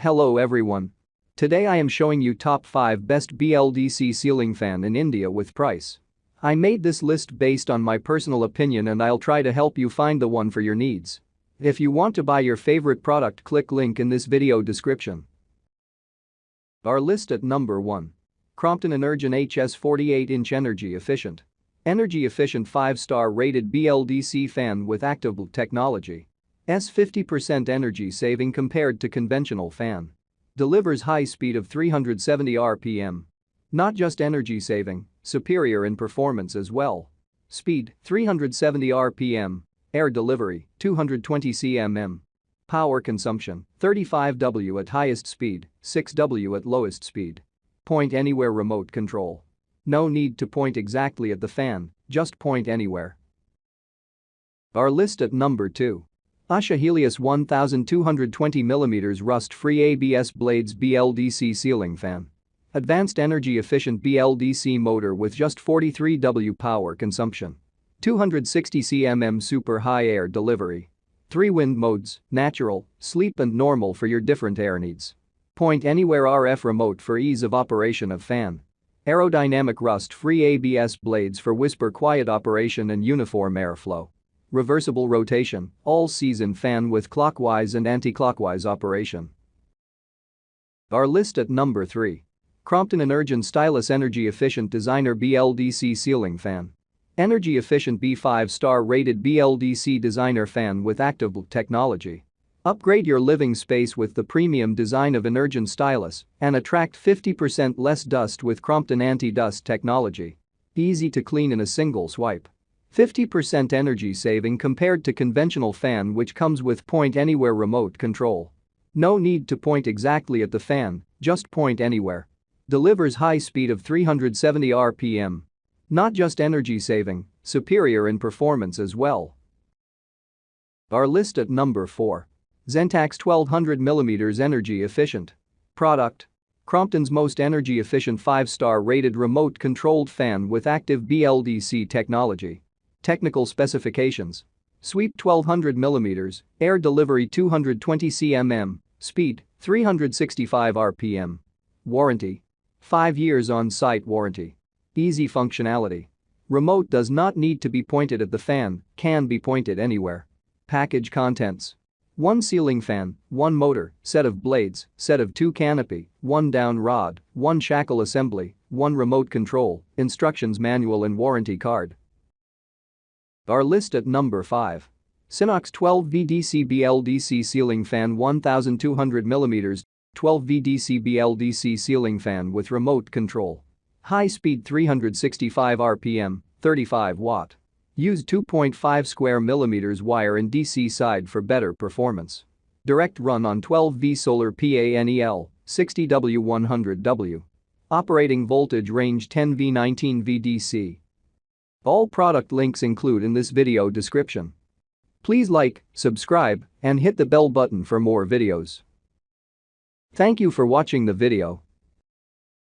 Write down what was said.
Hello everyone. Today I am showing you top 5 best BLDC ceiling fan in India with price. I made this list based on my personal opinion and I'll try to help you find the one for your needs. If you want to buy your favorite product, click link in this video description. Our list at number 1. Crompton Energion HS 48-inch energy efficient. Energy efficient 5-star rated BLDC fan with active technology. 50% energy saving compared to conventional fan. Delivers high speed of 370 RPM. Not just energy saving, superior in performance as well. Speed 370 RPM. Air delivery 220 cm. Power consumption 35 W at highest speed, 6 W at lowest speed. Point anywhere remote control. No need to point exactly at the fan, just point anywhere. Our list at number 2. USHA Heleous 1220mm rust-free ABS blades BLDC ceiling fan. Advanced energy-efficient BLDC motor with just 43 W power consumption. 260 cm super high air delivery. 3 wind modes, natural, sleep and normal for your different air needs. Point anywhere RF remote for ease of operation of fan. Aerodynamic rust-free ABS blades for whisper quiet operation and uniform airflow. Reversible rotation, all-season fan with clockwise and anti-clockwise operation. Our list at number 3. Crompton Energion Stylus Energy Efficient Designer BLDC Ceiling Fan. Energy Efficient B5-star rated BLDC designer fan with active technology. Upgrade your living space with the premium design of Energion Stylus and attract 50% less dust with Crompton anti-dust technology. Easy to clean in a single swipe. 50% energy saving compared to conventional fan which comes with point anywhere remote control. No need to point exactly at the fan, just point anywhere. Delivers high speed of 370 RPM. Not just energy saving, superior in performance as well. Our list at number 4. ZENTAX 1200mm energy efficient. Product. Crompton's most energy efficient 5-star rated remote controlled fan with active BLDC technology. Technical specifications. Sweep 1200mm, air delivery 220 cm, speed 365 RPM. Warranty. 5 years on-site warranty. Easy functionality. Remote does not need to be pointed at the fan, can be pointed anywhere. Package contents. 1 ceiling fan, 1 motor, set of blades, set of 2 canopy, 1 down rod, 1 shackle assembly, 1 remote control, instructions manual and warranty card. Our list at number 5. Sinox 12 VDC BLDC ceiling fan 1200mm 12 VDC BLDC ceiling fan with remote control. High speed 365 RPM, 35 watt. Use 2.5 square millimeters wire in DC side for better performance. Direct run on 12V solar panel, 60W 100W. Operating voltage range 10V 19V DC. All product links include in this video description. Please like, subscribe, and hit the bell button for more videos. Thank you for watching the video.